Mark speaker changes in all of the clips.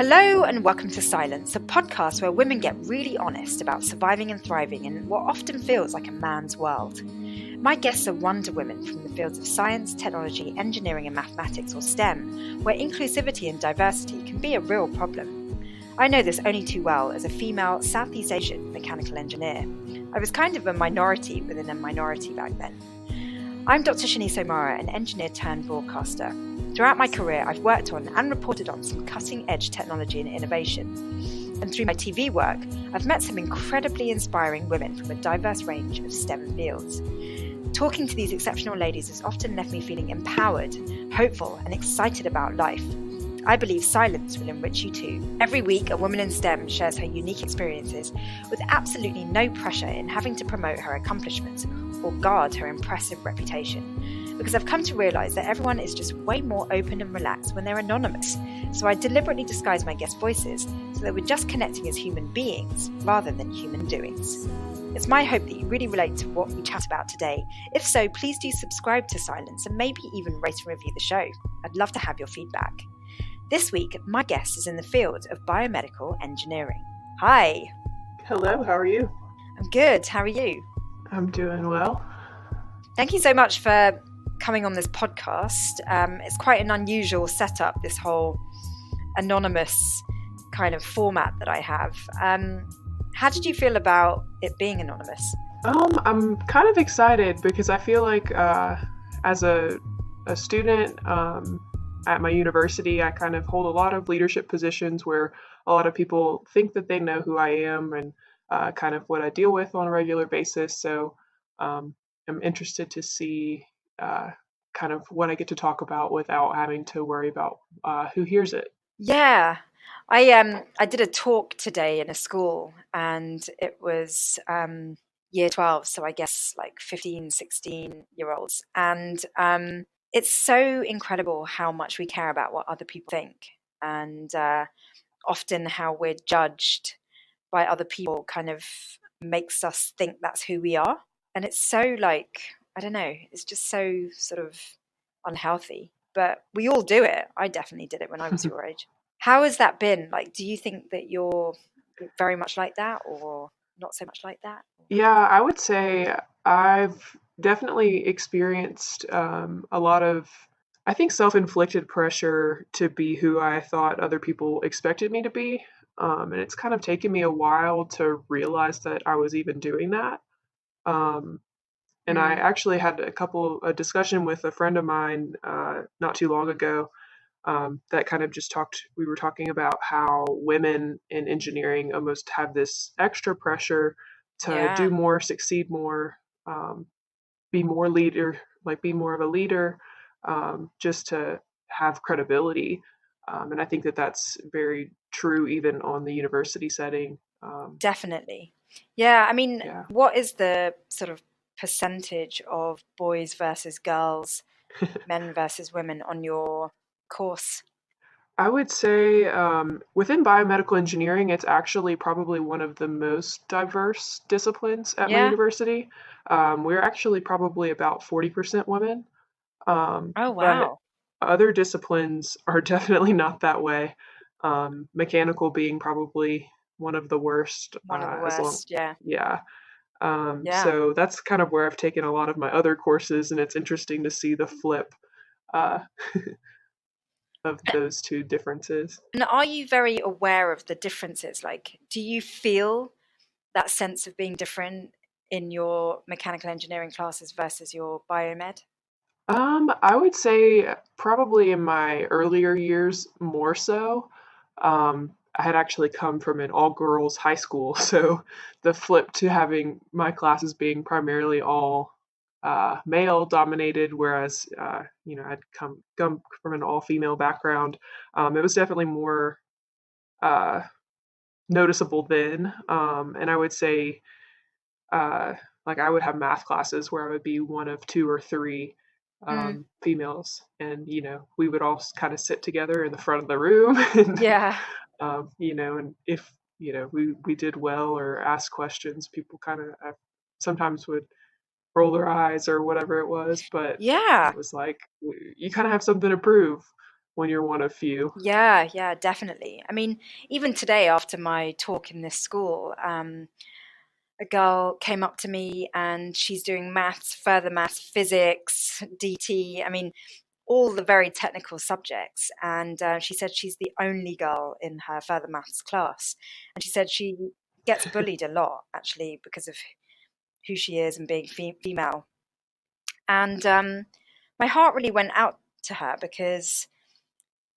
Speaker 1: Hello and welcome to Scilence, a podcast where women get really honest about surviving and thriving in what often feels like a man's world. My guests are Wonder Women from the fields of science, technology, engineering and mathematics or STEM, where inclusivity and diversity can be a real problem. I know this only too well as a female Southeast Asian mechanical engineer. I was kind of a minority within a minority back then. I'm Dr. Shanice O'Mara, an engineer turned broadcaster. Throughout my career, I've worked on and reported on some cutting-edge technology and innovation. And through my TV work, I've met some incredibly inspiring women from a diverse range of STEM fields. Talking to these exceptional ladies has often left me feeling empowered, hopeful, and excited about life. I believe Scilence will enrich you too. Every week, a woman in STEM shares her unique experiences with absolutely no pressure in having to promote her accomplishments or guard her impressive reputation. Because I've come to realise that everyone is just way more open and relaxed when they're anonymous. So I deliberately disguise my guest voices so that we're just connecting as human beings rather than human doings. It's my hope that you really relate to what we chat about today. If so, please do subscribe to Scilence and maybe even rate and review the show. I'd love to have your feedback. This week, my guest is in the field of biomedical engineering. Hi.
Speaker 2: Hello, how are you?
Speaker 1: I'm good. How are you?
Speaker 2: I'm doing well.
Speaker 1: Thank you so much for coming on this podcast. It's quite an unusual setup, this whole anonymous kind of format that I have. How did you feel about it being anonymous?
Speaker 2: I'm kind of excited because I feel like as a student at my university, I kind of hold a lot of leadership positions where a lot of people think that they know who I am and kind of what I deal with on a regular basis. So I'm interested to see kind of what I get to talk about without having to worry about who hears it.
Speaker 1: Yeah, I did a talk today in a school and it was year 12, so I guess like 15, 16-year-olds. And it's so incredible how much we care about what other people think and often how we're judged by other people kind of makes us think that's who we are. And it's so like, I don't know, it's just so sort of unhealthy. But we all do it. I definitely did it when I was your age. How has that been? Like, do you think that you're very much like that or not so much like that?
Speaker 2: Yeah, I would say I've definitely experienced a lot of, I think, self-inflicted pressure to be who I thought other people expected me to be. And it's kind of taken me a while to realize that I was even doing that. And I actually had a discussion with a friend of mine not too long ago that kind of just we were talking about how women in engineering almost have this extra pressure to do more, succeed more, be more be more of a leader, just to have credibility. And I think that that's very true even on the university setting.
Speaker 1: Definitely. Yeah, I mean,
Speaker 2: Yeah.
Speaker 1: what is the sort of percentage of boys versus girls, men versus women on your course?
Speaker 2: I would say within biomedical engineering, it's actually probably one of the most diverse disciplines at my
Speaker 1: Yeah.
Speaker 2: university. We're actually probably about 40% women,
Speaker 1: Oh,
Speaker 2: but
Speaker 1: wow.
Speaker 2: other disciplines are definitely not that way. Mechanical being probably one of the worst,
Speaker 1: One of the
Speaker 2: as long,
Speaker 1: worst. Yeah.
Speaker 2: yeah.
Speaker 1: Yeah.
Speaker 2: So that's kind of where I've taken a lot of my other courses, and it's interesting to see the flip uh, of those two differences.
Speaker 1: And are you very aware of the differences? Like, do you feel that sense of being different in your mechanical engineering classes versus your biomed?
Speaker 2: I would say probably in my earlier years more so. I had actually come from an all girls high school, so the flip to having my classes being primarily all male dominated, whereas I'd come from an all female background. It was definitely more uh, noticeable then, and I would say uh, like I would have math classes where I would be one of two or three females, and we would all kind of sit together in the front of the room, and
Speaker 1: Yeah.
Speaker 2: and if we did well or asked questions, people kind of sometimes would roll their eyes or whatever it was, but
Speaker 1: Yeah.
Speaker 2: it was like you kind of have something to prove when you're one of few.
Speaker 1: Yeah, yeah, definitely. I mean, even today after my talk in this school, a girl came up to me and she's doing maths, further maths, physics, DT. I mean, all the very technical subjects. And she said she's the only girl in her further maths class. And she said she gets bullied a lot, actually, because of who she is and being female. And my heart really went out to her because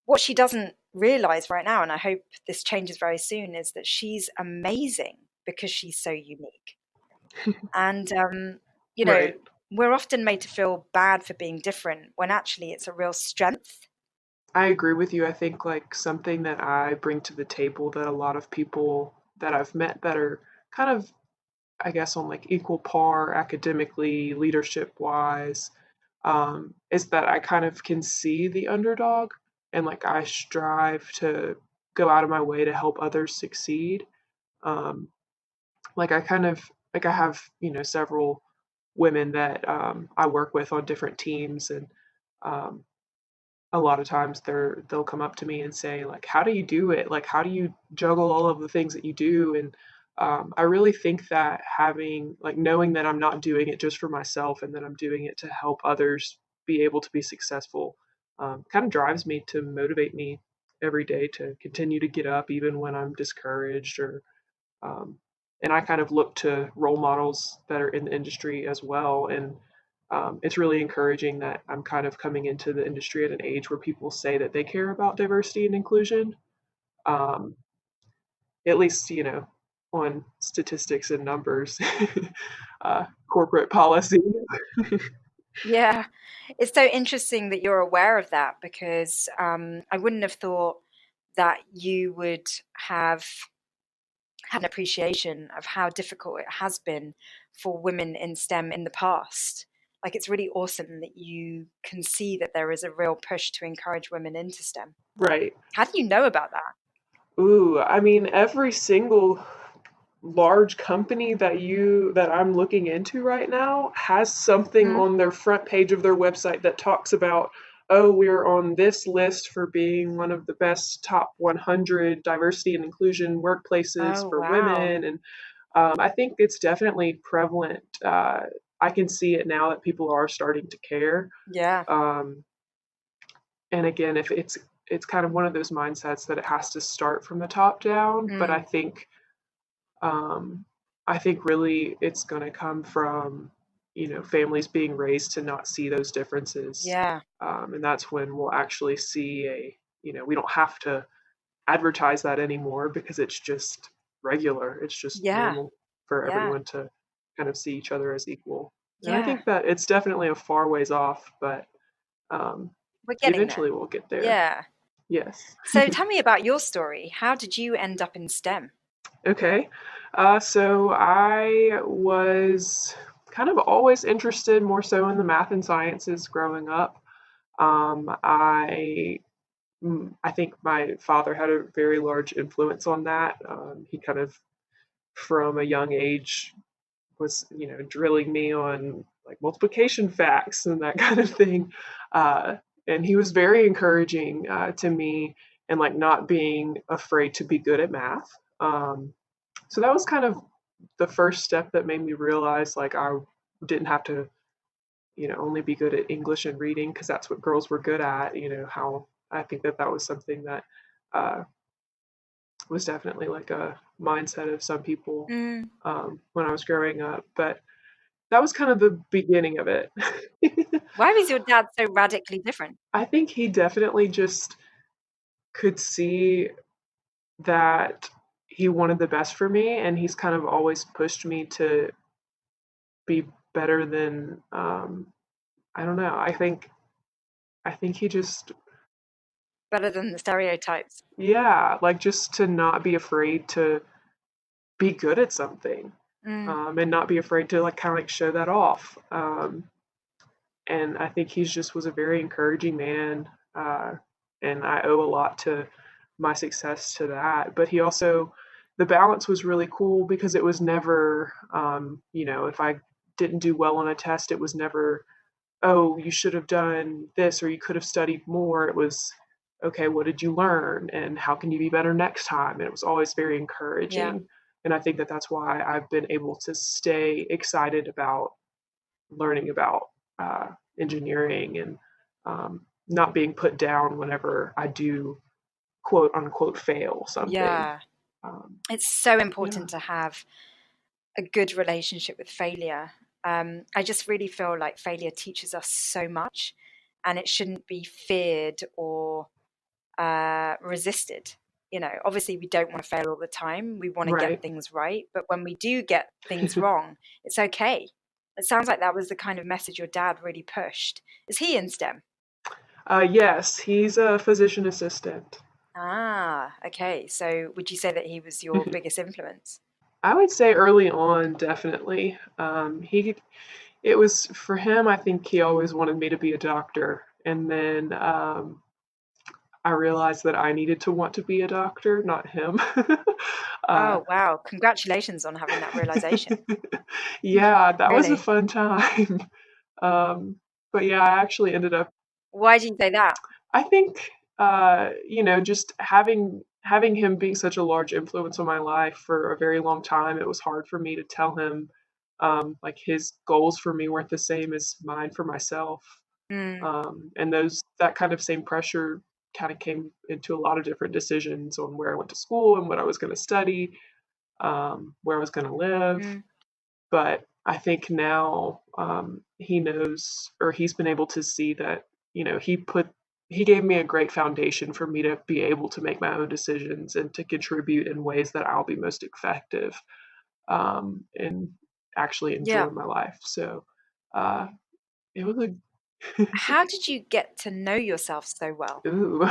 Speaker 1: what she doesn't realize right now, and I hope this changes very soon, is that she's amazing because she's so unique. And, you know,
Speaker 2: Right.
Speaker 1: we're often made to feel bad for being different when actually it's a real strength.
Speaker 2: I agree with you. I think like something that I bring to the table that a lot of people that I've met that are kind of, I guess, on like equal par academically, leadership wise, is that I kind of can see the underdog and like I strive to go out of my way to help others succeed. Um, like I kind of like I have, several women that I work with on different teams, and um, a lot of times they'll come up to me and say like, how do you do it, like how do you juggle all of the things that you do? And I really think that having like knowing that I'm not doing it just for myself and that I'm doing it to help others be able to be successful, kind of drives me to motivate me every day to continue to get up even when I'm discouraged, or um, and I kind of look to role models that are in the industry as well. And it's really encouraging that I'm kind of coming into the industry at an age where people say that they care about diversity and inclusion, um, at least, on statistics and numbers, corporate policy.
Speaker 1: Yeah, it's so interesting that you're aware of that because I wouldn't have thought that you would have had an appreciation of how difficult it has been for women in STEM in the past. Like, it's really awesome that you can see that there is a real push to encourage women into STEM.
Speaker 2: Right.
Speaker 1: How do you know about that?
Speaker 2: Ooh, I mean, every single large company that I'm looking into right now has something
Speaker 1: Mm.
Speaker 2: on their front page of their website that talks about, oh, we're on this list for being one of the best top 100 diversity and inclusion workplaces
Speaker 1: Oh,
Speaker 2: for
Speaker 1: wow.
Speaker 2: women. And I think it's definitely prevalent. I can see it now that people are starting to care.
Speaker 1: Yeah.
Speaker 2: Um, and again, if it's kind of one of those mindsets that it has to start from the top down, but
Speaker 1: Mm.
Speaker 2: um, I think really it's going to come from, families being raised to not see those differences.
Speaker 1: Yeah.
Speaker 2: And that's when we'll actually see we don't have to advertise that anymore because it's just regular. It's just
Speaker 1: Yeah.
Speaker 2: normal for
Speaker 1: Yeah.
Speaker 2: everyone to kind of see each other as equal. And I
Speaker 1: Yeah.
Speaker 2: think that it's definitely a far ways off, but um,
Speaker 1: We're getting there.
Speaker 2: eventually we'll get there.
Speaker 1: Yeah.
Speaker 2: Yes.
Speaker 1: So tell me about your story. How did you end up in STEM?
Speaker 2: Okay. So I was kind of always interested more so in the math and sciences growing up. I think my father had a very large influence on that. He kind of, from a young age, was drilling me on like multiplication facts and that kind of thing. Uh, and he was very encouraging to me, and like not being afraid to be good at math. So that was kind of the first step that made me realize like I didn't have to, only be good at English and reading because that's what girls were good at. How I think that was something that uh, was definitely like a mindset of some people
Speaker 1: Mm.
Speaker 2: when I was growing up. But that was kind of the beginning of it.
Speaker 1: Why was your dad so radically different?
Speaker 2: I think he definitely just could see that he wanted the best for me, and he's kind of always pushed me to be better than I don't know. I think he just,
Speaker 1: Better than the stereotypes.
Speaker 2: yeah, like just to not be afraid to be good at something,
Speaker 1: Mm.
Speaker 2: and not be afraid to like kind of like show that off. And I think he's just was a very encouraging man, uh, and I owe a lot to my success to that. But he also, the balance was really cool because it was never, if I didn't do well on a test, it was never, oh, you should have done this or you could have studied more. It was, okay, what did you learn? And how can you be better next time? And it was always very
Speaker 1: Yeah.
Speaker 2: encouraging. And I think that that's why I've been able to stay excited about learning about engineering and not being put down whenever I do quote unquote fail something.
Speaker 1: Yeah.
Speaker 2: Um,
Speaker 1: It's so
Speaker 2: yeah,
Speaker 1: important to have a good relationship with failure. I just really feel like failure teaches us so much, and it shouldn't be feared or resisted. You know, obviously, we don't want to fail all the time. We want to get
Speaker 2: right.
Speaker 1: things right. But when we do get things wrong, it's okay. It sounds like that was the kind of message your dad really pushed. Is he in STEM?
Speaker 2: Yes, he's a physician assistant.
Speaker 1: Ah, okay. So would you say that he was your biggest influence?
Speaker 2: I would say early on, definitely. It was for him. I think he always wanted me to be a doctor, and then I realized that I needed to want to be a doctor, not him. uh,
Speaker 1: Oh, wow. Congratulations on having that realization.
Speaker 2: yeah, that was a
Speaker 1: Really?
Speaker 2: fun time. Um, but yeah, I actually ended up.
Speaker 1: Why do you say that?
Speaker 2: I think just having him being such a large influence on my life for a very long time, it was hard for me to tell him like his goals for me weren't the same as mine for myself.
Speaker 1: Mm,
Speaker 2: And those that kind of same pressure kind of came into a lot of different decisions on where I went to school and what I was going to study, where I was going to live.
Speaker 1: mm.
Speaker 2: But I think now he knows, or he's been able to see that, he gave me a great foundation for me to be able to make my own decisions and to contribute in ways that I'll be most effective and actually enjoy
Speaker 1: Yeah.
Speaker 2: my life. So uh, it was a
Speaker 1: How did you get to know yourself so well?
Speaker 2: ooh.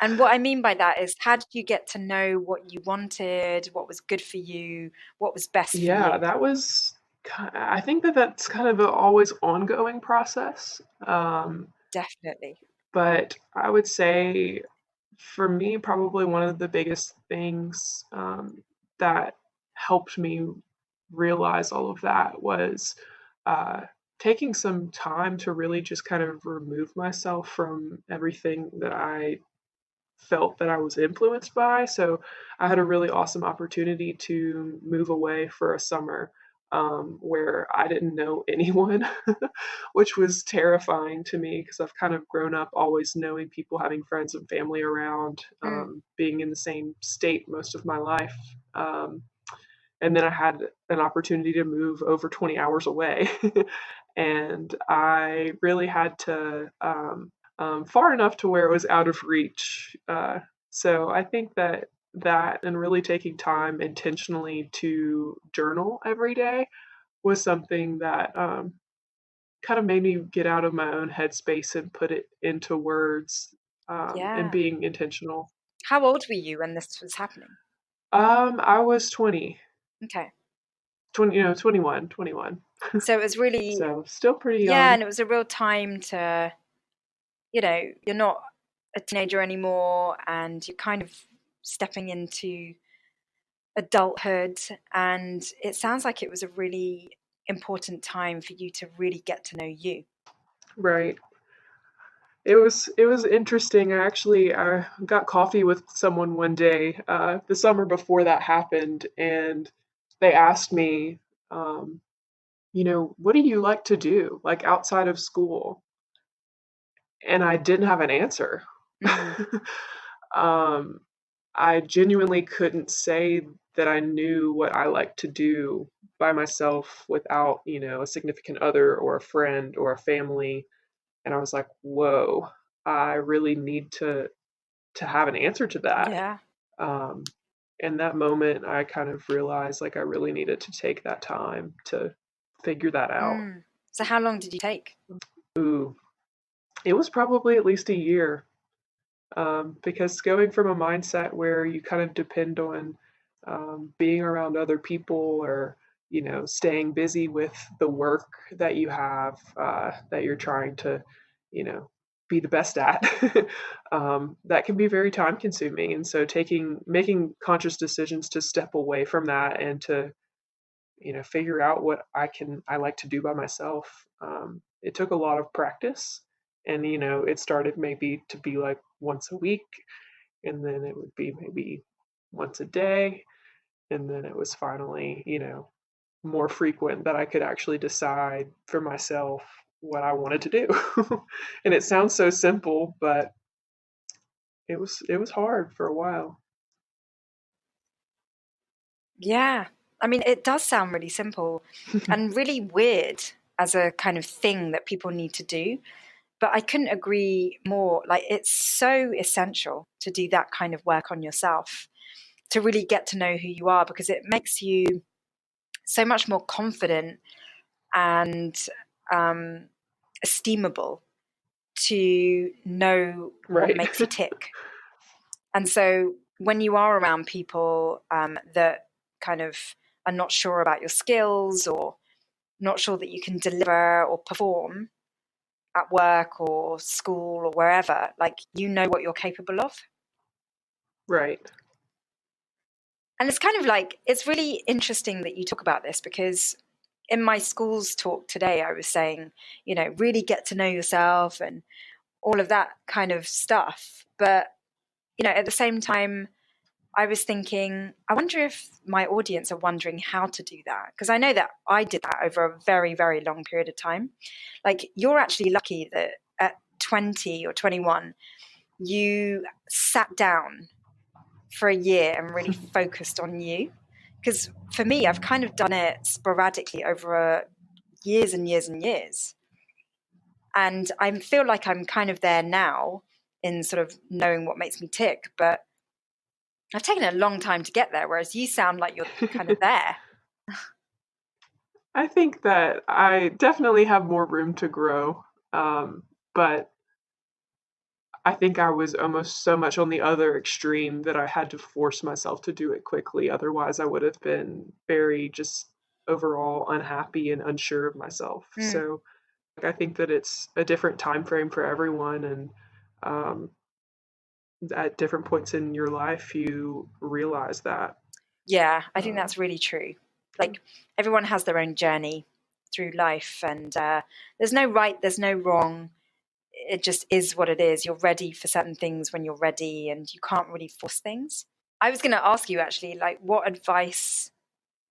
Speaker 1: And what I mean by that is, how did you get to know what you wanted, what was good for you, what was best for
Speaker 2: Yeah,
Speaker 1: you?
Speaker 2: that was I think that that's kind of a always ongoing process.
Speaker 1: Definitely.
Speaker 2: But I would say for me, probably one of the biggest things that helped me realize all of that was uh, taking some time to really just kind of remove myself from everything that I felt that I was influenced by. So I had a really awesome opportunity to move away for a summer where I didn't know anyone, which was terrifying to me because I've kind of grown up always knowing people, having friends and family around,
Speaker 1: Mm,
Speaker 2: being in the same state most of my life. Um, and then I had an opportunity to move over 20 hours away. And I really had to far enough to where it was out of reach. So I think that and really taking time intentionally to journal every day was something that kind of made me get out of my own headspace and put it into words and
Speaker 1: yeah.
Speaker 2: being intentional.
Speaker 1: How old were you when this was happening?
Speaker 2: I was 20,
Speaker 1: Okay.
Speaker 2: 20, 21, 21.
Speaker 1: So it was really,
Speaker 2: So still pretty
Speaker 1: yeah,
Speaker 2: young.
Speaker 1: and it was a real time to, you're not a teenager anymore and you're kind of stepping into adulthood. And it sounds like it was a really important time for you to really get to know you.
Speaker 2: Right. It was interesting. I got coffee with someone one day, the summer before that happened, and they asked me, um, what do you like to do, like outside of school? And I didn't have an answer.
Speaker 1: Mm,
Speaker 2: um, I genuinely couldn't say that I knew what I like to do by myself without, a significant other or a friend or a family. And I was like, whoa, I really need to have an answer to that.
Speaker 1: yeah.
Speaker 2: Um, in that moment, I kind of realized like I really needed to take that time to figure that out.
Speaker 1: Mm. So how long did you take?
Speaker 2: Ooh, it was probably at least a year because going from a mindset where you kind of depend on being around other people or staying busy with the work that you have that you're trying to you know be the best at that can be very time consuming, and so taking making conscious decisions to step away from that and to figure out what I like to do by myself. It took a lot of practice, and it started maybe to be like once a week, and then it would be maybe once a day, and then it was finally, more frequent that I could actually decide for myself what I wanted to do. And it sounds so simple, but it was hard for a while.
Speaker 1: Yeah. I mean, it does sound really simple and really weird as a kind of thing that people need to do. But I couldn't agree more. Like, it's so essential to do that kind of work on yourself, to really get to know who you are, because it makes you so much more confident and esteemable to know what
Speaker 2: Right.
Speaker 1: makes you tick. And so when you are around people that kind of are not sure about your skills or not sure that you can deliver or perform at work or school or wherever, like, you know what you're capable of.
Speaker 2: Right.
Speaker 1: And it's kind of like, it's really interesting that you talk about this, because in my school's talk today, I was saying, really get to know yourself and all of that kind of stuff. But, at the same time, I was thinking, I wonder if my audience are wondering how to do that. Because I know that I did that over a very, very long period of time. Like, you're actually lucky that at 20 or 21, you sat down for a year and really focused on you. Because for me, I've kind of done it sporadically over years and years and years. And I feel like I'm kind of there now in sort of knowing what makes me tick. But I've taken a long time to get there, whereas you sound like you're kind of there.
Speaker 2: I think that I definitely have more room to grow, but I think I was almost so much on the other extreme that I had to force myself to do it quickly. Otherwise, I would have been very just overall unhappy and unsure of myself.
Speaker 1: Mm.
Speaker 2: So I think that it's a different time frame for everyone, and um, at different points in your life, you realize that.
Speaker 1: Yeah, I think
Speaker 2: Uh,
Speaker 1: that's really true. Like, everyone has their own journey through life, and there's no right, there's no wrong. It just is what it is. You're ready for certain things when you're ready, and you can't really force things. I was going to ask you actually, like, what advice,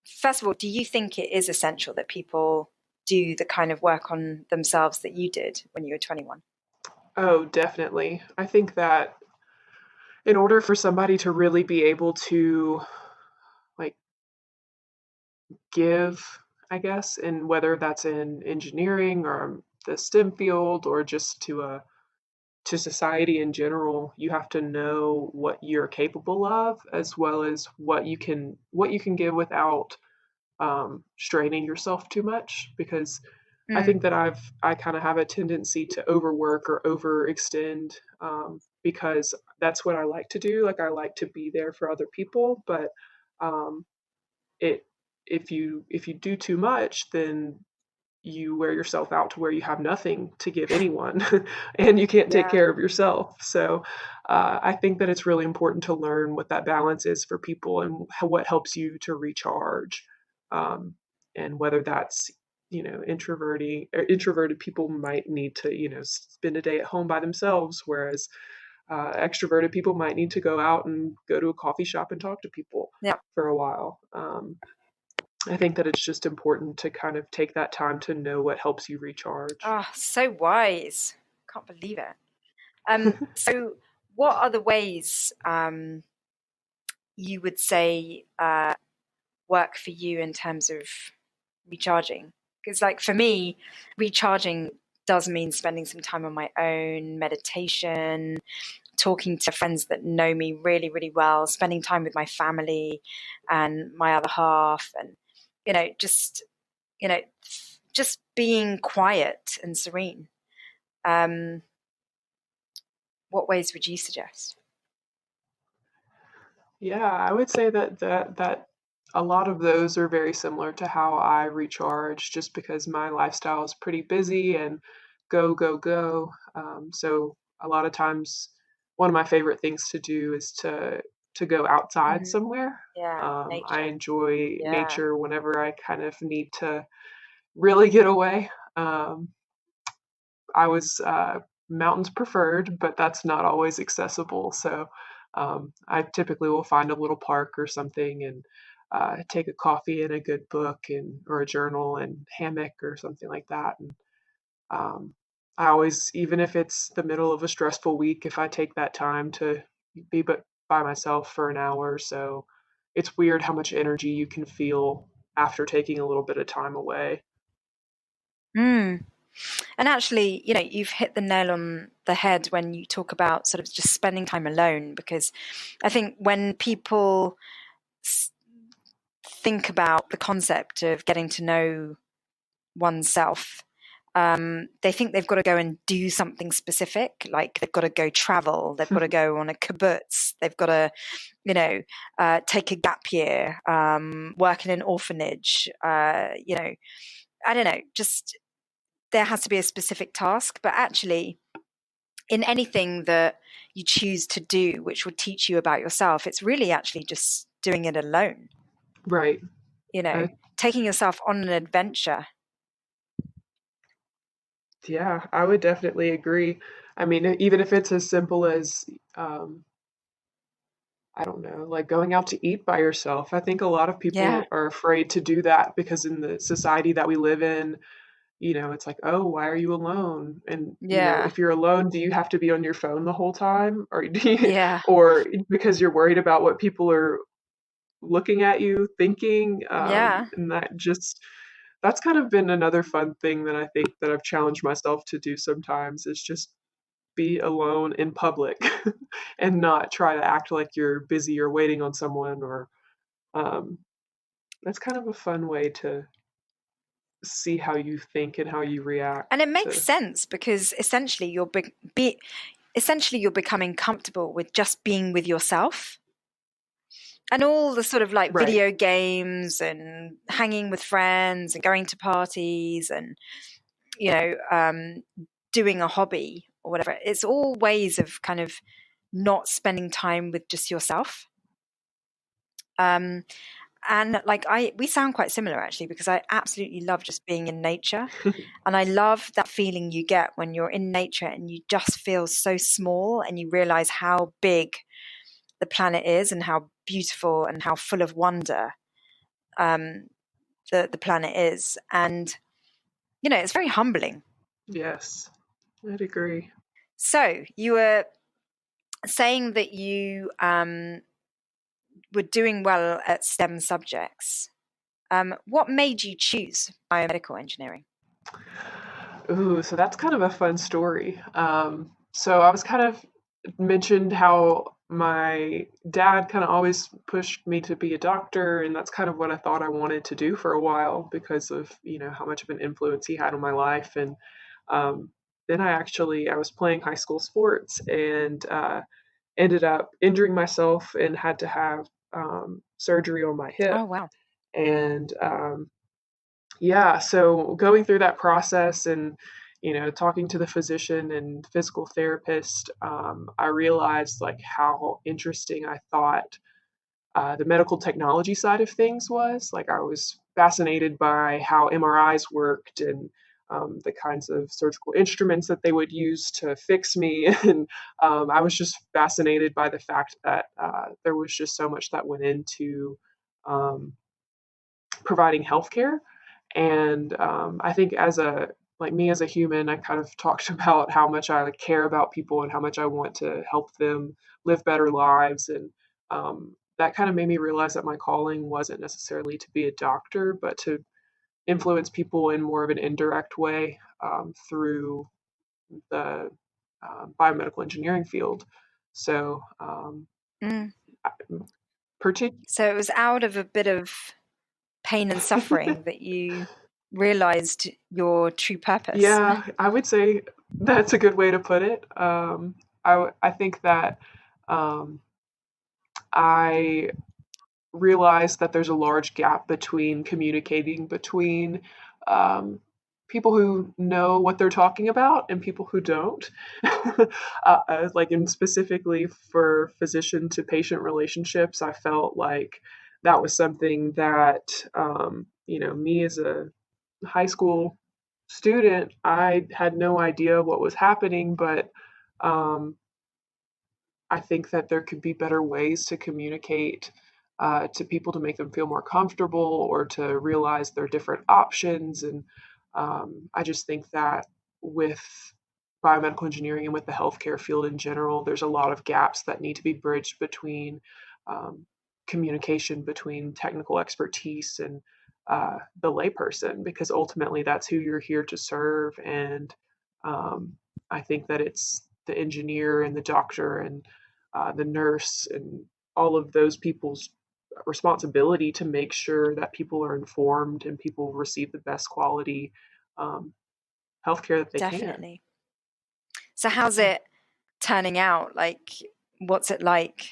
Speaker 1: first of all, do you think it is essential that people do the kind of work on themselves that you did when you were 21?
Speaker 2: oh, definitely. I think that in order for somebody to really be able to like give, I guess, and whether that's in engineering or the STEM field or just to society in general, you have to know what you're capable of as well as what you can give without straining yourself too much. Because I
Speaker 1: Mm,
Speaker 2: think that I kind of have a tendency to overwork or overextend, because that's what I like to do. Like I like to be there for other people, but um, it if you do too much, then you wear yourself out to where you have nothing to give anyone and you can't take
Speaker 1: yeah.
Speaker 2: care of yourself. So I think that it's really important to learn what that balance is for people and what helps you to recharge. Um, and whether that's, introverted people might need to, spend a day at home by themselves, whereas extroverted people might need to go out and go to a coffee shop and talk to people
Speaker 1: Yeah.
Speaker 2: for a while. I think that it's just important to kind of take that time to know what helps you recharge.
Speaker 1: Oh, so wise. Can't believe it. So what are the ways you would say work for you in terms of recharging? Because, like, for me, recharging does mean spending some time on my own, meditation, talking to friends that know me really, really well, spending time with my family and my other half, and you know, just you know, just being quiet and serene. Um, what ways would you suggest?
Speaker 2: Yeah, I would say that a lot of those are very similar to how I recharge, just because my lifestyle is pretty busy and go go go. So a lot of times, one of my favorite things to do is to go outside
Speaker 1: Mm,
Speaker 2: somewhere.
Speaker 1: yeah,
Speaker 2: I
Speaker 1: nature.
Speaker 2: enjoy
Speaker 1: Yeah.
Speaker 2: nature whenever I kind of need to really get away. I was mountains preferred, but that's not always accessible. So I typically will find a little park or something and take a coffee and a good book and or a journal and hammock or something like that. And um, I always, even if it's the middle of a stressful week, if I take that time to be by myself for an hour or so, it's weird how much energy you can feel after taking a little bit of time away.
Speaker 1: Mm. And actually, you've hit the nail on the head when you talk about sort of just spending time alone, because I think when people think about the concept of getting to know oneself, they think they've got to go and do something specific, like they've got to go travel, they've got to go on a kibbutz, they've got to, take a gap year, work in an orphanage, I don't know, just there has to be a specific task. But actually, in anything that you choose to do, which will teach you about yourself, it's really actually just doing it alone,
Speaker 2: Right.
Speaker 1: taking yourself on an adventure.
Speaker 2: Yeah, I would definitely agree. I mean, even if it's as simple as, um, I don't know, like going out to eat by yourself. I think a lot of
Speaker 1: Yeah,
Speaker 2: people are afraid to do that because in the society that we live in, it's like, oh, why are you alone? And,
Speaker 1: yeah,
Speaker 2: if you're alone, do you have to be on your phone the whole time? Or do you,
Speaker 1: yeah,
Speaker 2: or because you're worried about what people are looking at you, thinking,
Speaker 1: yeah.
Speaker 2: and that's kind of been another fun thing that I think that I've challenged myself to do sometimes is just be alone in public and not try to act like you're busy or waiting on someone or um, that's kind of a fun way to see how you think and how you
Speaker 1: And
Speaker 2: react
Speaker 1: it makes
Speaker 2: to
Speaker 1: sense because essentially essentially you're becoming comfortable with just being with yourself. And all the sort of like
Speaker 2: right.
Speaker 1: video games and hanging with friends and going to parties and, you know, um, doing a hobby or whatever, it's all ways of kind of not spending time with just yourself. Um, and like we sound quite similar actually, because I absolutely love just being in nature. And I love that feeling you get when you're in nature and you just feel so small and you realize how big the planet is and how beautiful and how full of wonder um, the planet is. And, it's very humbling.
Speaker 2: Yes, I'd agree.
Speaker 1: So you were saying that you were doing well at STEM subjects. What made you choose biomedical engineering?
Speaker 2: Ooh, so that's kind of a fun story. So I was kind of mentioned how my dad kind of always pushed me to be a doctor, and that's kind of what I thought I wanted to do for a while because of how much of an influence he had on my life. And um, then I was playing high school sports and ended up injuring myself and had to have surgery on my hip.
Speaker 1: Oh, wow.
Speaker 2: And yeah, so going through that process and talking to the physician and physical therapist, I realized like how interesting I thought the medical technology side of things was. Like I was fascinated by how MRIs worked and the kinds of surgical instruments that they would use to fix me, and I was just fascinated by the fact that there was just so much that went into um, providing healthcare. And I think as a like me as a human, I kind of talked about how much I care about people and how much I want to help them live better lives. And that kind of made me realize that my calling wasn't necessarily to be a doctor, but to influence people in more of an indirect way through the biomedical engineering field. So,
Speaker 1: Mm.
Speaker 2: partic-
Speaker 1: So it was out of a bit of pain and suffering that you realized your true purpose.
Speaker 2: Yeah, I would say that's a good way to put it. I think that um, I realized that there's a large gap between communicating between people who know what they're talking about and people who don't. Like, and specifically for physician to patient relationships, I felt like that was something that me as a high school student, I had no idea what was happening, but um, I think that there could be better ways to communicate to people to make them feel more comfortable or to realize their different options. And I just think that with biomedical engineering and with the healthcare field in general, there's a lot of gaps that need to be bridged between um, communication between technical expertise and the layperson, because ultimately that's who you're here to serve. And um, I think that it's the engineer and the doctor and the nurse and all of those people's responsibility to make sure that people are informed and people receive the best quality um, healthcare that they can.
Speaker 1: Definitely. So how's it turning out? Like, what's it like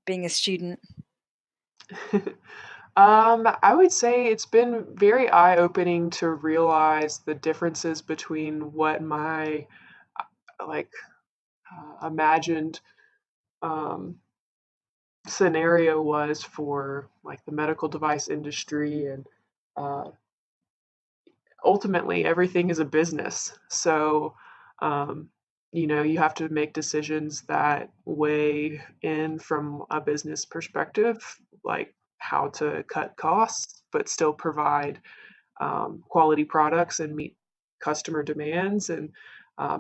Speaker 1: being a student?
Speaker 2: I would say it's been very eye-opening to realize the differences between what my like imagined um, scenario was for like the medical device industry and uh, ultimately everything is a business. So, um, you have to make decisions that weigh in from a business perspective, like how to cut costs, but still provide quality products and meet customer demands. And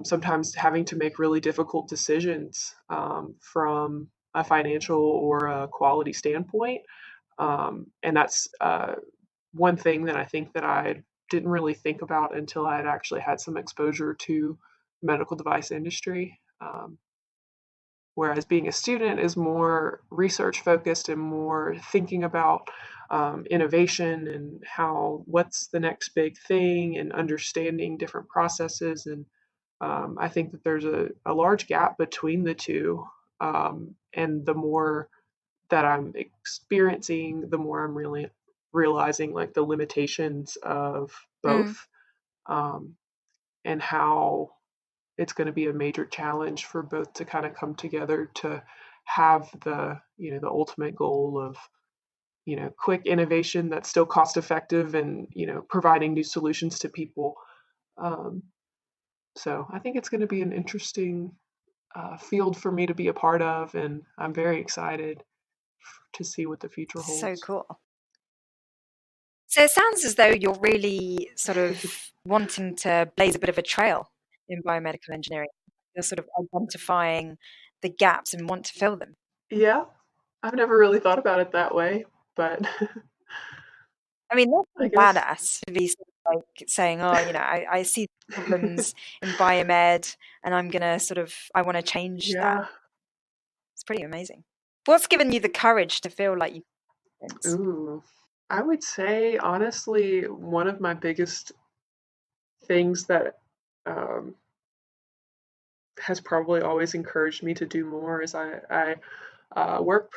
Speaker 2: sometimes having to make really difficult decisions from a financial or a quality standpoint. And that's one thing that I think that I didn't really think about until I had actually had some exposure to medical device industry. Whereas being a student is more research focused and more thinking about innovation and what's the next big thing and understanding different processes. And I think that there's a large gap between the two. And the more that I'm experiencing, the more I'm really realizing like the limitations of
Speaker 1: Mm.
Speaker 2: both, um, and how it's going to be a major challenge for both to kind of come together to have the ultimate goal of quick innovation that's still cost effective and providing new solutions to people. Um, so I think it's going to be an interesting field for me to be a part of, and I'm very excited to see what the future
Speaker 1: So
Speaker 2: holds.
Speaker 1: cool. So it sounds as though you're really sort of wanting to blaze a bit of a trail in biomedical engineering. You're sort of identifying the gaps and want to fill them.
Speaker 2: Yeah, I've never really thought about it that way, but
Speaker 1: I mean, that's
Speaker 2: I
Speaker 1: pretty
Speaker 2: guess,
Speaker 1: badass to be sort of like saying, oh, I see problems in biomed and I want to change that.
Speaker 2: yeah.
Speaker 1: It's pretty amazing. What's given you the courage to feel like you can?
Speaker 2: Ooh. I would say, honestly, one of my biggest things that um, has probably always encouraged me to do more is I work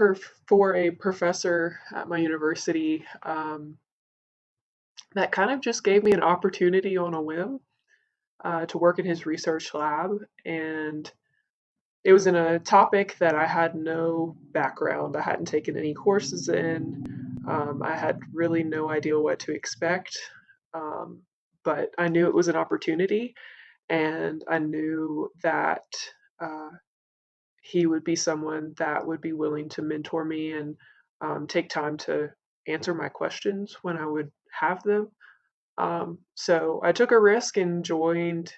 Speaker 2: for a professor at my university that kind of just gave me an opportunity on a whim to work in his research lab. And it was in a topic that I had no background. I hadn't taken any courses in. I had really no idea what to expect. Um, but I knew it was an opportunity, and I knew that uh, he would be someone that would be willing to mentor me and take time to answer my questions when I would have them. So I took a risk and joined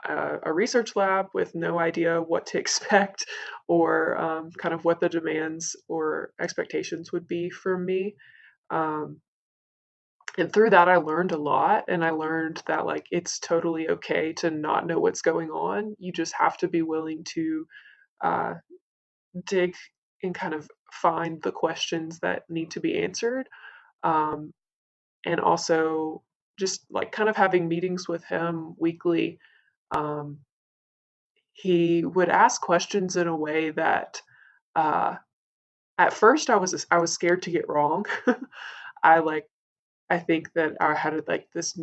Speaker 2: a research lab with no idea what to expect or kind of what the demands or expectations would be from me. Um, and through that, I learned a lot, and I learned that like it's totally okay to not know what's going on. You just have to be willing to uh, dig and kind of find the questions that need to be answered, um, and also just like kind of having meetings with him weekly. Um, he would ask questions in a way that uh, at first I was scared to get wrong. I like I think that I had like this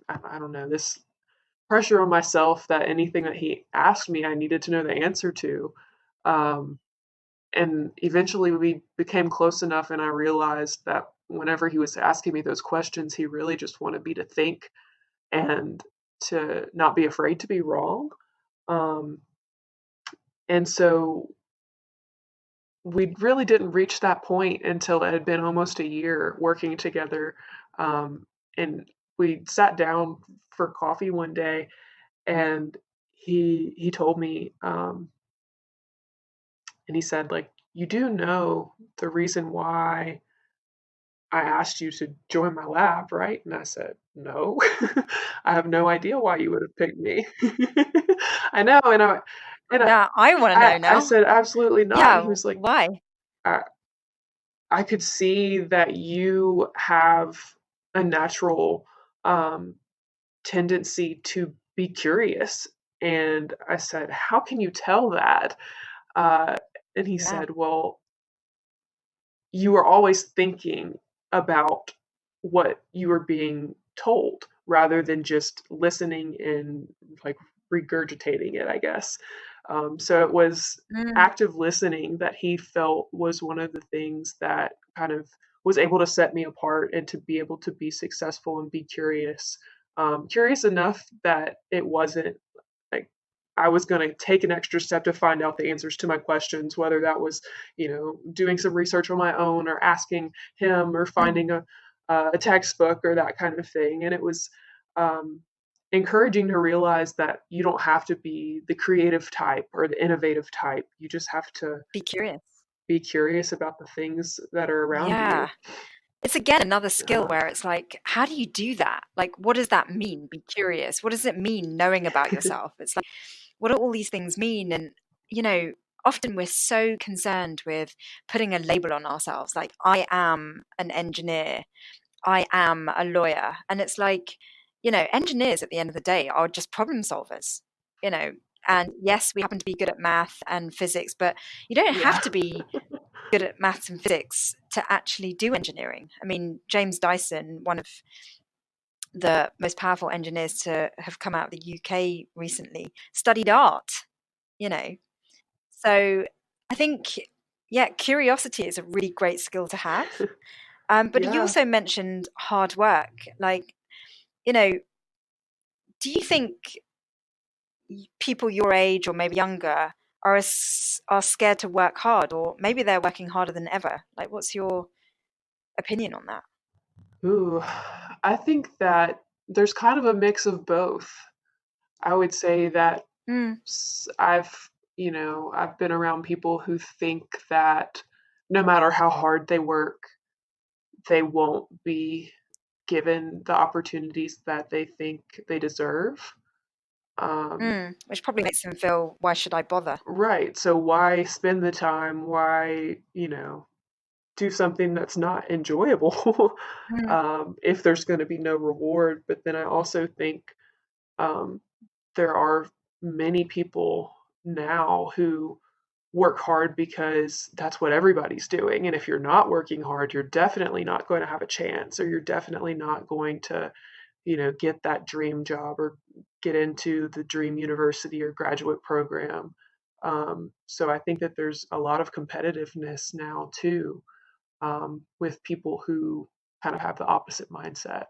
Speaker 2: I don't know, this pressure on myself that anything that he asked me I needed to know the answer to. Um, and eventually we became close enough, and I realized that whenever he was asking me those questions, he really just wanted me to think and to not be afraid to be wrong. Um, and so we really didn't reach that point until it had been almost a year working together. Um, and we sat down for coffee one day, and he told me, and he said, like, you do know the reason why I asked you to join my lab, right? And I said, no, I have no idea why you would have picked me. I know, and
Speaker 1: Yeah, I want to know
Speaker 2: I
Speaker 1: now.
Speaker 2: said absolutely not. And he
Speaker 1: Yeah,
Speaker 2: was like,
Speaker 1: why?
Speaker 2: I, I could see that you have a natural um, tendency to be curious. And I said, how can you tell that? Uh, and he
Speaker 1: Yeah,
Speaker 2: said, well, you were always thinking about what you were being told rather than just listening and like regurgitating it, I guess. So it was
Speaker 1: mm,
Speaker 2: active listening that he felt was one of the things that kind of was able to set me apart and to be able to be successful and be curious. Curious enough that it wasn't like I was going to take an extra step to find out the answers to my questions, whether that was, doing some research on my own or asking him or
Speaker 1: mm,
Speaker 2: finding a textbook or that kind of thing. And it was um, encouraging to realize that you don't have to be the creative type or the innovative type. You just have to
Speaker 1: be curious.
Speaker 2: be curious about the things that are around you.
Speaker 1: Yeah. It's again another skill
Speaker 2: Uh,
Speaker 1: where it's like, how do you do that? Like, what does that mean? Be curious. What does it mean knowing about yourself? It's like, what do all these things mean? And, you know, often we're so concerned with putting a label on ourselves, like, I am an engineer, I am a lawyer. And it's like, engineers at the end of the day are just problem solvers, you know. And yes, we happen to be good at math and physics, but you don't have
Speaker 2: yeah.
Speaker 1: to be good at maths and physics to actually do engineering. I mean, James Dyson, one of the most powerful engineers to have come out of the UK recently, studied art, you know. So I think, yeah, curiosity is a really great skill to have. But you
Speaker 2: Yeah.
Speaker 1: also mentioned hard work. Like, you know, do you think people your age or maybe younger are scared to work hard, or maybe they're working harder than ever? Like, what's your opinion on that?
Speaker 2: Ooh, I think that there's kind of a mix of both. I would say that
Speaker 1: Mm,
Speaker 2: I've, I've been around people who think that no matter how hard they work, they won't be given the opportunities that they think they deserve. Um,
Speaker 1: which probably makes them feel, why should I bother?
Speaker 2: right. So why spend the time? Why, do something that's not enjoyable
Speaker 1: Mm,
Speaker 2: if there's going to be no reward? But then I also think um, there are many people now who work hard because that's what everybody's doing. And if you're not working hard, you're definitely not going to have a chance, or you're definitely not going to, get that dream job or get into the dream university or graduate program. So I think that there's a lot of competitiveness now too, with people who kind of have the opposite mindset.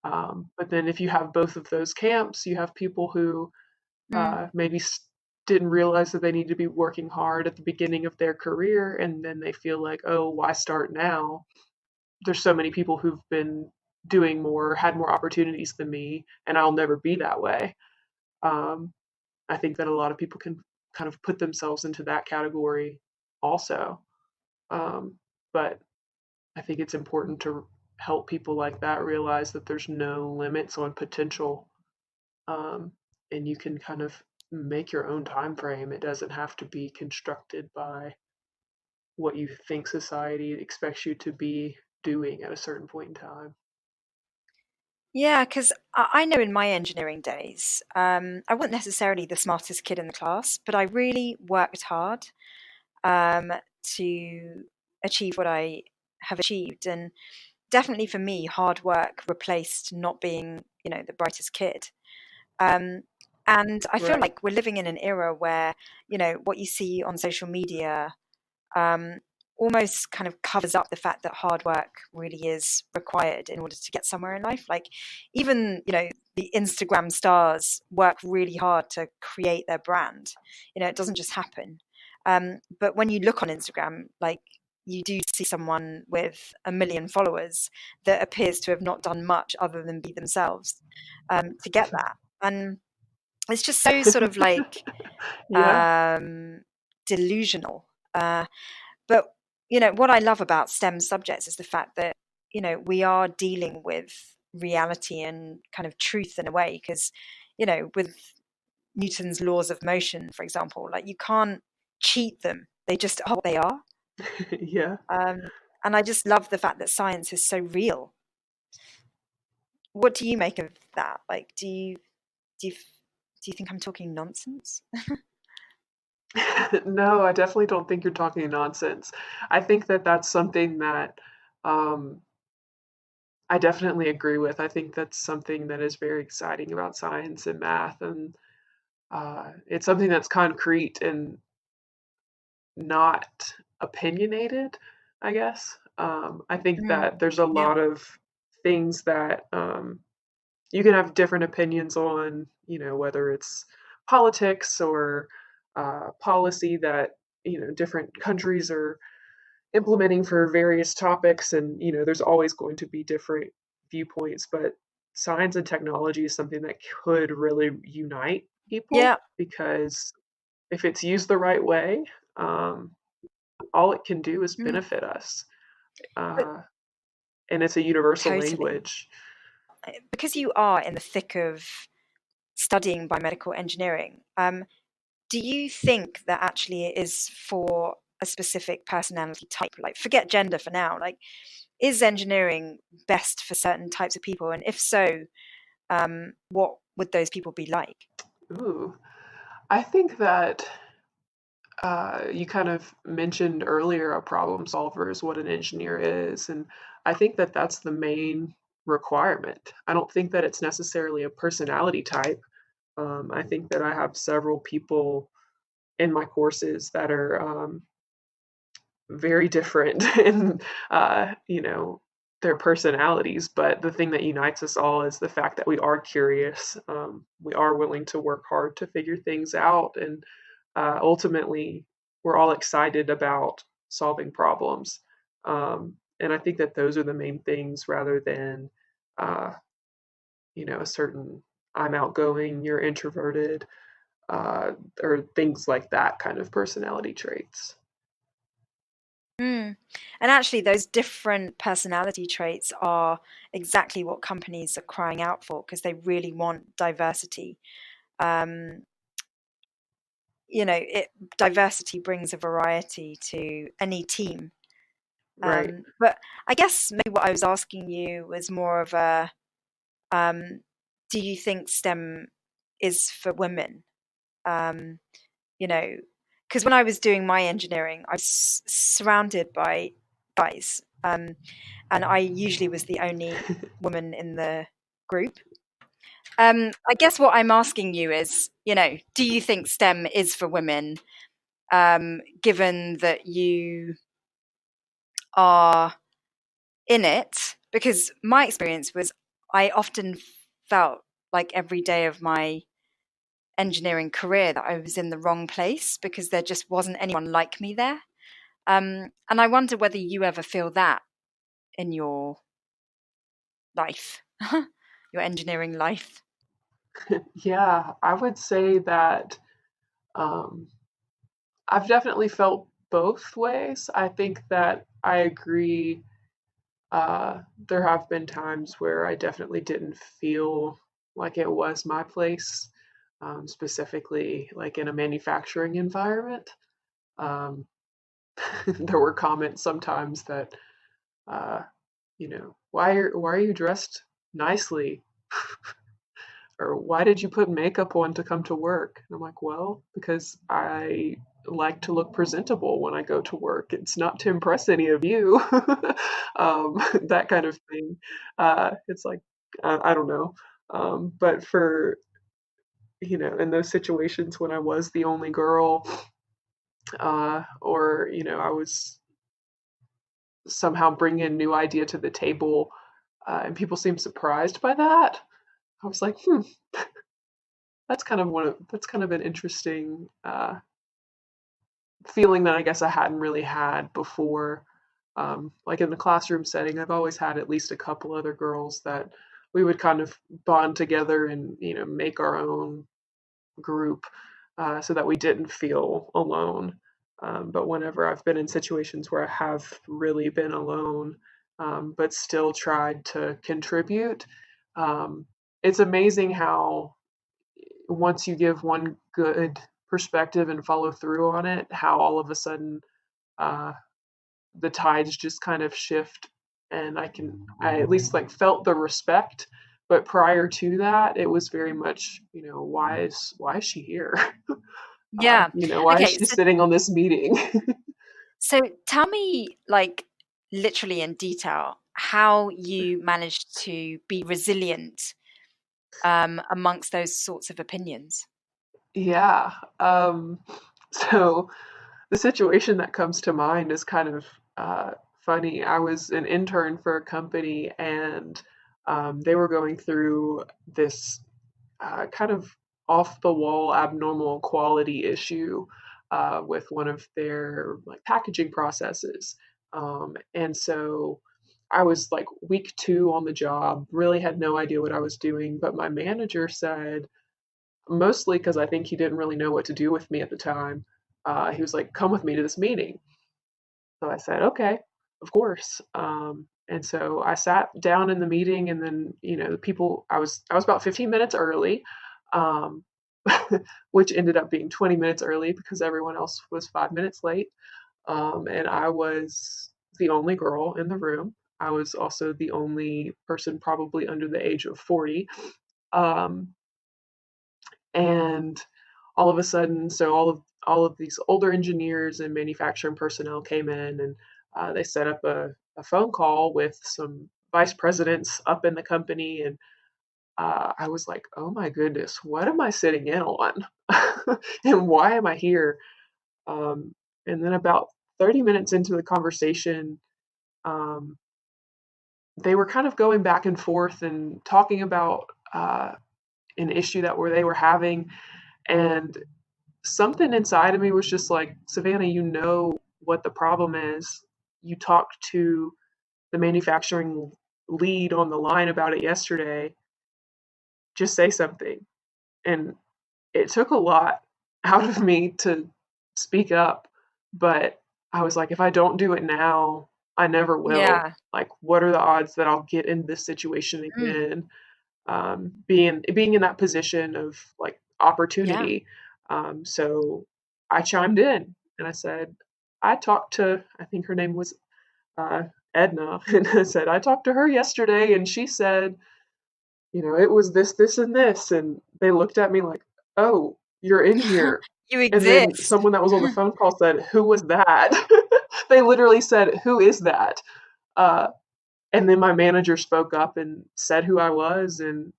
Speaker 2: But then if you have both of those camps, you have people who
Speaker 1: mm,
Speaker 2: maybe didn't realize that they need to be working hard at the beginning of their career, and then they feel like, oh, why start now? There's so many people who've been doing more, had more opportunities than me, and I'll never be that way. Um, I think that a lot of people can kind of put themselves into that category also. Um, but I think it's important to help people like that realize that there's no limits on potential, um, and you can kind of make your own time frame. It doesn't have to be constructed by what you think society expects you to be doing at a certain point in time.
Speaker 1: yeah, because I know in my engineering days, I wasn't necessarily the smartest kid in the class, but I really worked hard um, to achieve what I have achieved. And definitely for me, hard work replaced not being, the brightest kid. Um, and I feel
Speaker 2: Right.
Speaker 1: like we're living in an era where, what you see on social media, um, almost kind of covers up the fact that hard work really is required in order to get somewhere in life. Like even, the Instagram stars work really hard to create their brand. It doesn't just happen. But when you look on Instagram, like you do see someone with 1 million followers that appears to have not done much other than be themselves to get that. And it's just so sort of like
Speaker 2: Yeah.
Speaker 1: um, delusional. But what I love about STEM subjects is the fact that we are dealing with reality and kind of truth in a way, because with Newton's laws of motion, for example, like you can't cheat them; they just are what they are.
Speaker 2: Yeah.
Speaker 1: Um, and I just love the fact that science is so real. What do you make of that? Like, do you do you think I'm talking nonsense?
Speaker 2: No, I definitely don't think you're talking nonsense. I think that that's something that um, I definitely agree with. I think that's something that is very exciting about science and math, and it's something that's concrete and not opinionated, I guess. I think
Speaker 1: Mm,
Speaker 2: that there's a
Speaker 1: yeah,
Speaker 2: lot of things that you can have different opinions on, whether it's politics or policy that, different countries are implementing for various topics. And, there's always going to be different viewpoints, but science and technology is something that could really unite people
Speaker 1: yeah.
Speaker 2: because if it's used the right way, um, all it can do is
Speaker 1: Mm,
Speaker 2: benefit us.
Speaker 1: but
Speaker 2: Uh, and it's a universal
Speaker 1: totally,
Speaker 2: language.
Speaker 1: because you are in the thick of studying biomedical engineering. Do you think that actually it is for a specific personality type? Like, forget gender for now. Like, is engineering best for certain types of people? And if so, what would those people be like?
Speaker 2: Ooh, I think that you kind of mentioned earlier a problem solver is what an engineer is. And I think that that's the main requirement. I don't think that it's necessarily a personality type. I think that I have several people in my courses that are very different in, their personalities. But the thing that unites us all is the fact that we are curious. We are willing to work hard to figure things out. And ultimately, we're all excited about solving problems. And I think that those are the main things rather than, uh, a certain I'm outgoing, you're introverted, uh, or things like that kind of personality traits.
Speaker 1: Mm. And actually, those different personality traits are exactly what companies are crying out for because they really want diversity. Um, diversity brings a variety to any team.
Speaker 2: Right.
Speaker 1: But I guess maybe what I was asking you was more of a, um, do you think STEM is for women? Um, you know, because when I was doing my engineering, I was surrounded by guys, and I usually was the only woman in the group. I guess what I'm asking you is, do you think STEM is for women, given that you are in it? Because my experience was I often felt like every day of my engineering career that I was in the wrong place because there just wasn't anyone like me there. And I wonder whether you ever feel that in your life, your engineering life.
Speaker 2: Yeah, I would say that um, I've definitely felt both ways. I think that I agree. There have been times where I definitely didn't feel like it was my place, specifically like in a manufacturing environment. Um, there were comments sometimes that, uh, why are you dressed nicely? Or why did you put makeup on to come to work? And I'm like, well, because I like to look presentable when I go to work. It's not to impress any of you. That kind of thing. It's like, I don't know. But for, in those situations when I was the only girl, or, I was somehow bring a new idea to the table, and people seem surprised by that. I was like, that's kind of an interesting feeling that I guess I hadn't really had before. Like in the classroom setting, I've always had at least a couple other girls that we would kind of bond together and make our own group, so that we didn't feel alone. But whenever I've been in situations where I have really been alone, but still tried to contribute, um, it's amazing how once you give one good perspective and follow through on it, how all of a sudden uh, the tides just kind of shift. And I at least like felt the respect. But prior to that, it was very much, why is she here?
Speaker 1: Yeah.
Speaker 2: Why is
Speaker 1: Okay.
Speaker 2: she sitting on this meeting?
Speaker 1: So tell me, like, literally in detail, how you managed to be resilient amongst those sorts of opinions.
Speaker 2: Yeah. So the situation that comes to mind is kind of funny. I was an intern for a company, and they were going through this kind of off the wall abnormal quality issue with one of their like packaging processes. And so I was like week 2 on the job, really had no idea what I was doing, but my manager said, mostly because I think he didn't really know what to do with me at the time. He was like, "Come with me to this meeting." So I said, "Okay, of course." And so I sat down in the meeting, and then the people. I was about 15 minutes early, um, which ended up being 20 minutes early because everyone else was 5 minutes late. And I was the only girl in the room. I was also the only person probably under the age of 40. Um, and all of a sudden, so all of these older engineers and manufacturing personnel came in, and they set up a phone call with some vice presidents up in the company. And I was like, oh my goodness, what am I sitting in on? And why am I here? um, and then about 30 minutes into the conversation, um, they were kind of going back and forth and talking about an issue that where they were having. And something inside of me was just like, Savannah, you know what the problem is. You talked to the manufacturing lead on the line about it yesterday. Just say something. And it took a lot out of me to speak up, but I was like, if I don't do it now, I never will.
Speaker 1: Yeah.
Speaker 2: Like, what are the odds that I'll get in this situation
Speaker 1: Mm,
Speaker 2: again? Being in that position of like
Speaker 1: yeah.
Speaker 2: opportunity. So I chimed in and I said, I talked to, I think her name was uh, Edna, and I said, I talked to her yesterday, and she said, it was this, this, and this. And they looked at me like, oh, you're in here.
Speaker 1: You
Speaker 2: And then
Speaker 1: exist.
Speaker 2: someone that was on the phone call said, who was that? They literally said, who is that? Uh, and then my manager spoke up and said who I was. And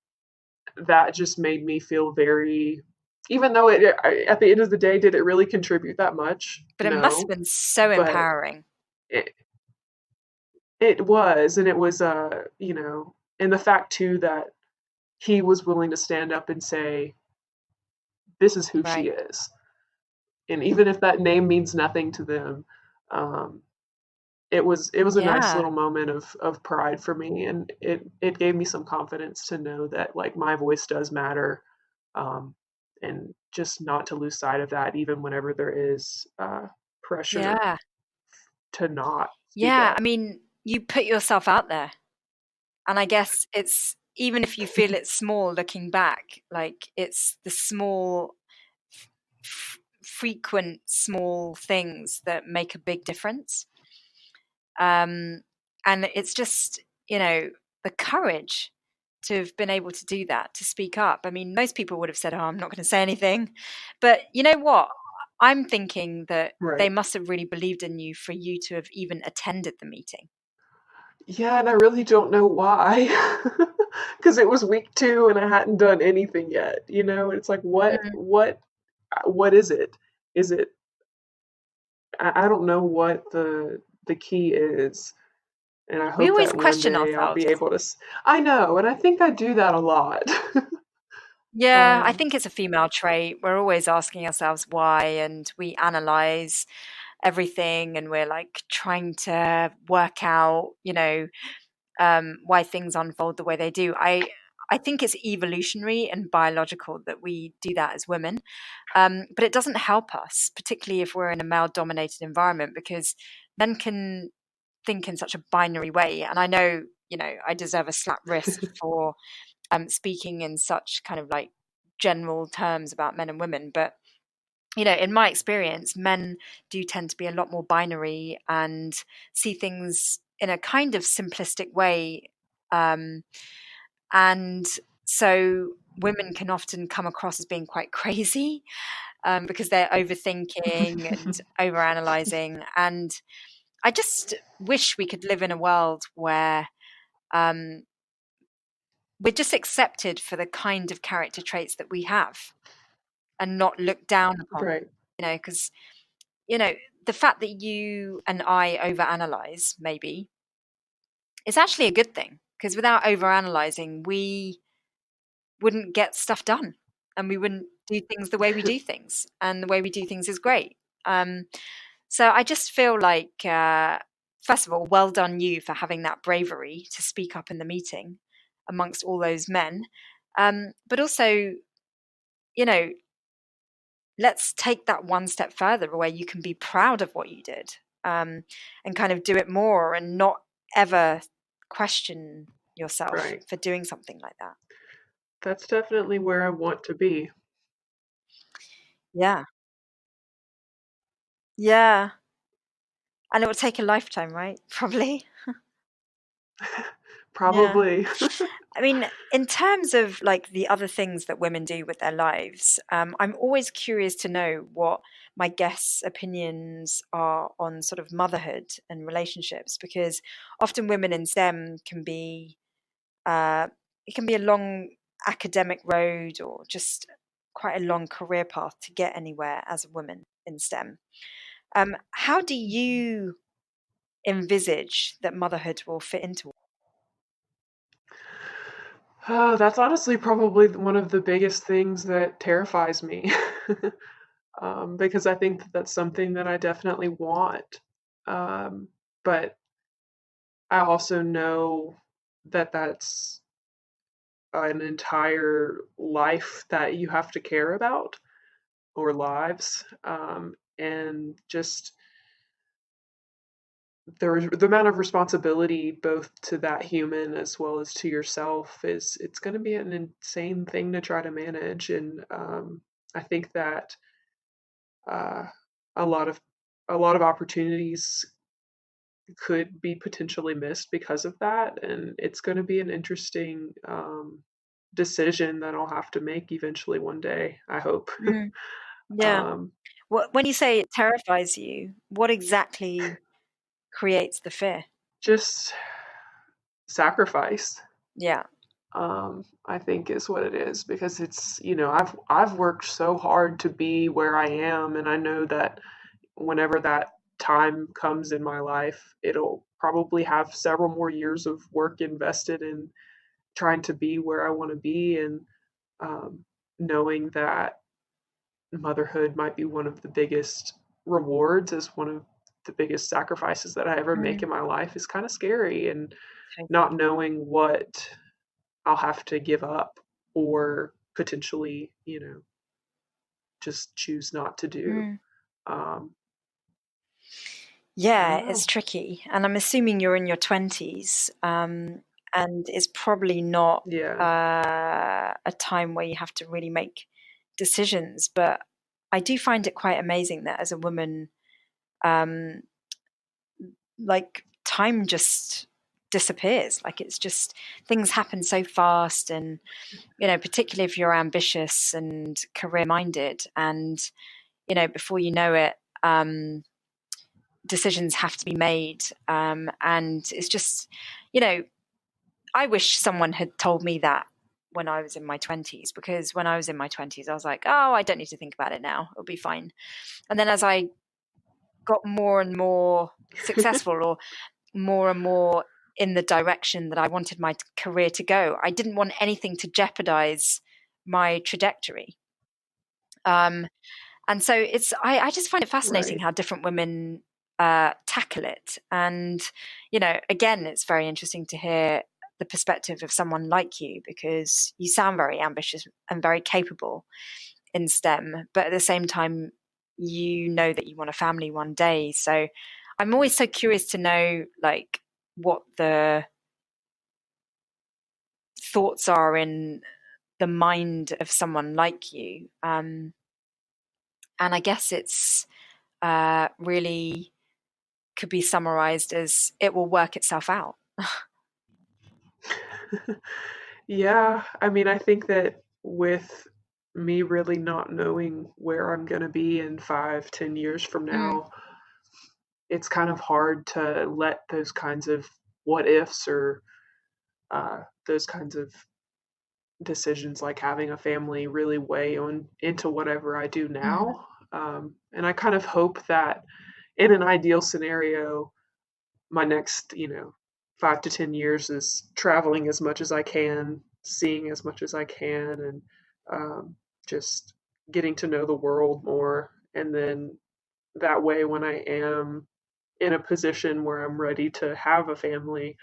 Speaker 2: that just made me feel very, even though at the end of the day, did it really contribute that much?
Speaker 1: But it must have
Speaker 2: No.
Speaker 1: been so
Speaker 2: But
Speaker 1: empowering.
Speaker 2: it, it was. And it was, and the fact too that he was willing to stand up and say, this is who she
Speaker 1: Right.
Speaker 2: is. And even if that name means nothing to them, um, it was a nice
Speaker 1: Yeah.
Speaker 2: little moment of pride for me, and it gave me some confidence to know that like my voice does matter, um, and just not to lose sight of that even whenever there is pressure
Speaker 1: Yeah.
Speaker 2: to not speak
Speaker 1: Yeah. I
Speaker 2: up.
Speaker 1: mean, you put yourself out there. And I guess it's, even if you feel it's small looking back, like it's the small, frequent small things that make a big difference. Um, and it's just, the courage to have been able to do that, to speak up. I mean, most people would have said, oh, I'm not going to say anything. But you know what? I'm thinking that they
Speaker 2: Right.
Speaker 1: must have really believed in you for you to have even attended the meeting.
Speaker 2: Yeah, and I really don't know why. Because it was week 2 and I hadn't done anything yet. It's like
Speaker 1: Mm,
Speaker 2: what is it? Is it I don't know what the key is. And I
Speaker 1: We
Speaker 2: hope
Speaker 1: always
Speaker 2: that one
Speaker 1: question
Speaker 2: day I'll
Speaker 1: ourselves.
Speaker 2: be able to. I know, and I think I do that a lot.
Speaker 1: Yeah, I
Speaker 2: um,
Speaker 1: think it's a female trait. We're always asking ourselves why, and we analyze everything, and we're like trying to work out, why things unfold the way they do. I think it's evolutionary and biological that we do that as women, but it doesn't help us, particularly if we're in a male-dominated environment, because men can think in such a binary way. And I know, I deserve a slap wrist for speaking in such kind of like general terms about men and women, but in my experience, men do tend to be a lot more binary and see things in a kind of simplistic way. Um, and so women can often come across as being quite crazy because they're overthinking and overanalyzing. And I just wish we could live in a world where um, we're just accepted for the kind of character traits that we have and not looked down upon,
Speaker 2: right,
Speaker 1: because you know, the fact that you and I overanalyze maybe is actually a good thing, because without overanalyzing, we wouldn't get stuff done and we wouldn't do things the way we do things. And the way we do things is great. Um, so I just feel like, first of all, well done you for having that bravery to speak up in the meeting amongst all those men. But also, you know, let's take that one step further where you can be proud of what you did, and kind of do it more and not ever question yourself
Speaker 2: right.
Speaker 1: for doing something like that.
Speaker 2: That's definitely where I want to be.
Speaker 1: Yeah. Yeah. And it will take a lifetime, right? Probably. Yeah.
Speaker 2: Probably.
Speaker 1: I mean, in terms of like the other things that women do with their lives, I'm always curious to know what my guests' opinions are on sort of motherhood and relationships, because often women in STEM can be, uh, it can be a long academic road or just quite a long career path to get anywhere as a woman in STEM. How do you envisage that motherhood will fit into?
Speaker 2: Oh, that's honestly probably one of the biggest things that terrifies me. Because I think that that's something that I definitely want. But I also know that that's an entire life that you have to care about, or lives. And just the amount of responsibility both to that human as well as to yourself is it's going to be an insane thing to try to manage. And I think that uh, a lot of opportunities could be potentially missed because of that, and it's going to be an interesting decision that I'll have to make eventually one day, I hope.
Speaker 1: Mm, yeah.
Speaker 2: um,
Speaker 1: When you say it terrifies you, what exactly creates the fear?
Speaker 2: just sacrifice,
Speaker 1: Yeah.
Speaker 2: I think is what it is, because it's, I've worked so hard to be where I am, and I know that whenever that time comes in my life, it'll probably have several more years of work invested in trying to be where I want to be. And um, knowing that motherhood might be one of the biggest rewards, as one of the biggest sacrifices that I ever make
Speaker 1: Mm,
Speaker 2: in my life, is kind of scary. And not
Speaker 1: totally.
Speaker 2: knowing what I'll have to give up, or potentially, just choose not to do.
Speaker 1: Mm.
Speaker 2: Um, I
Speaker 1: Yeah,
Speaker 2: don't
Speaker 1: it's
Speaker 2: know.
Speaker 1: tricky. And I'm assuming you're in your 20s, and it's probably not
Speaker 2: Yeah.
Speaker 1: a time where you have to really make decisions. But I do find it quite amazing that as a woman, um, like time just disappears. Like it's just things happen so fast, and particularly if you're ambitious and career minded, and before you know it, decisions have to be made, and it's just, you know, I wish someone had told me that when I was in my 20s, because when I was in my 20s, I was like, oh, I don't need to think about it now. It'll be fine. And then as I got more and more successful, or more and more in the direction that I wanted my career to go. I didn't want anything to jeopardize my trajectory. And so I just find it fascinating
Speaker 2: Right.
Speaker 1: how different women tackle it. And, again, it's very interesting to hear the perspective of someone like you, because you sound very ambitious and very capable in STEM, but at the same time, you know that you want a family one day. So I'm always so curious to know, like, what the thoughts are in the mind of someone like you. And I guess it's really could be summarized as it will work itself out.
Speaker 2: Yeah, I mean, I think that with me really not knowing where I'm going to be in 5, 10 years from
Speaker 1: Mm,
Speaker 2: now, it's kind of hard to let those kinds of what ifs or those kinds of decisions like having a family really weigh on into whatever I do
Speaker 1: mm,
Speaker 2: now. And I kind of hope that in an ideal scenario, my next, 5 to 10 years is traveling as much as I can, seeing as much as I can, and just getting to know the world more. And then that way, when I am in a position where I'm ready to have a family,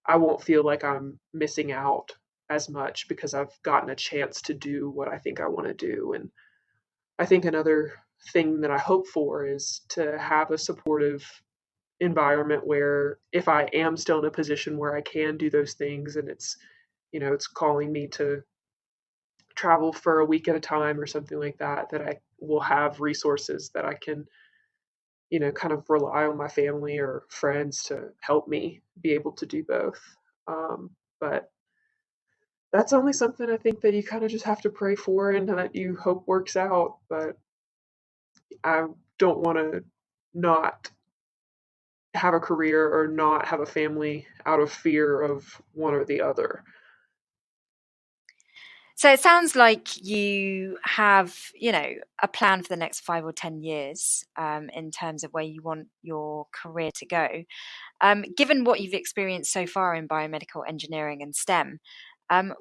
Speaker 2: I won't feel like I'm missing out as much because I've gotten a chance to do what I think I want to do. And I think another thing that I hope for is to have a supportive environment where if I am still in a position where I can do those things and it's calling me to travel for a week at a time or something like that, that I will have resources that I can, kind of rely on my family or friends to help me be able to do both. But that's only something I think that you kind of just have to pray for and that you hope works out. But I don't want to not have a career or not have a family out of fear of one or the other.
Speaker 1: So it sounds like you have, a plan for the next 5 or 10 years, in terms of where you want your career to go. Given what you've experienced so far in biomedical engineering and STEM,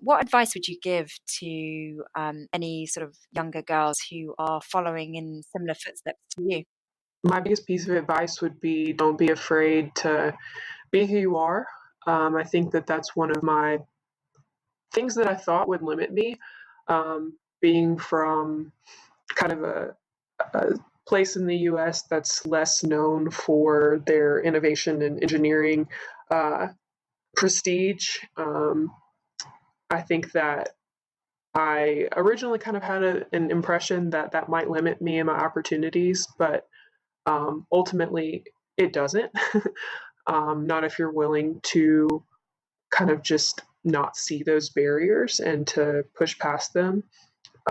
Speaker 1: what advice would you give to any sort of younger girls who are following in similar footsteps to you?
Speaker 2: My biggest piece of advice would be don't be afraid to be who you are. I think that that's one of my things that I thought would limit me. Being from kind of a place in the US that's less known for their innovation and engineering uh, prestige. I think that I originally kind of had an impression that that might limit me and my opportunities, but ultimately it doesn't. Not if you're willing to kind of just not see those barriers and to push past them.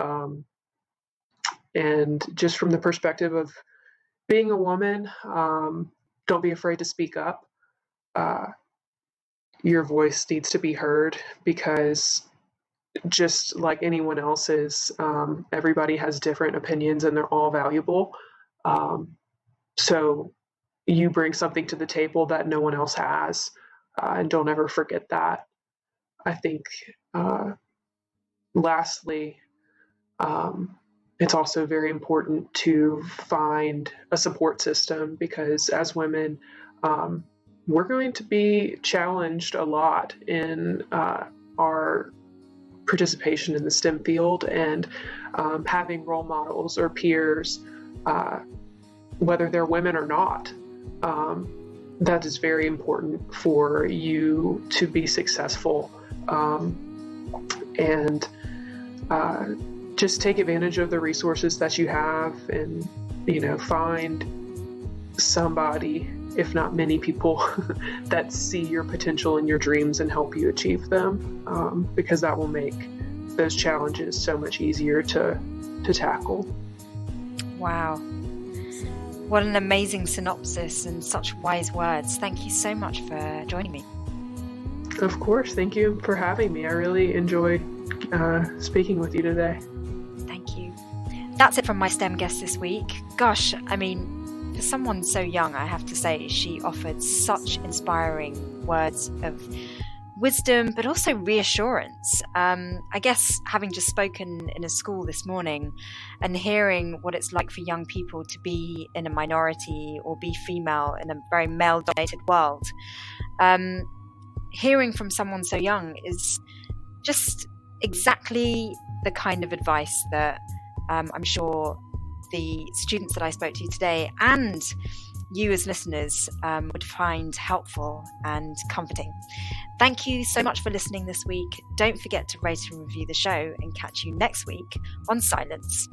Speaker 2: Um, and just from the perspective of being a woman, don't be afraid to speak up. Uh, your voice needs to be heard because just like anyone else's, everybody has different opinions and they're all valuable. Um, so you bring something to the table that no one else has, and don't ever forget that. I think, lastly, um, it's also very important to find a support system because as women, um, we're going to be challenged a lot in our participation in the STEM field and having role models or peers, uh, whether they're women or not. Um, that is very important for you to be successful. And just take advantage of the resources that you have and, find somebody, if not many people, that see your potential and your dreams and help you achieve them, because that will make those challenges so much easier to tackle.
Speaker 1: Wow. What an amazing synopsis and such wise words. Thank you so much for joining me.
Speaker 2: Of course. Thank you for having me. I really enjoyed speaking with you today.
Speaker 1: Thank you. That's it from my STEM guest this week. Gosh, For someone so young, I have to say, she offered such inspiring words of wisdom, but also reassurance. I guess having just spoken in a school this morning and hearing what it's like for young people to be in a minority or be female in a very male-dominated world, hearing from someone so young is just exactly the kind of advice that I'm sure the students that I spoke to today and you as listeners would find helpful and comforting. Thank you so much for listening this week. Don't forget to rate and review the show, and catch you next week on Scilence.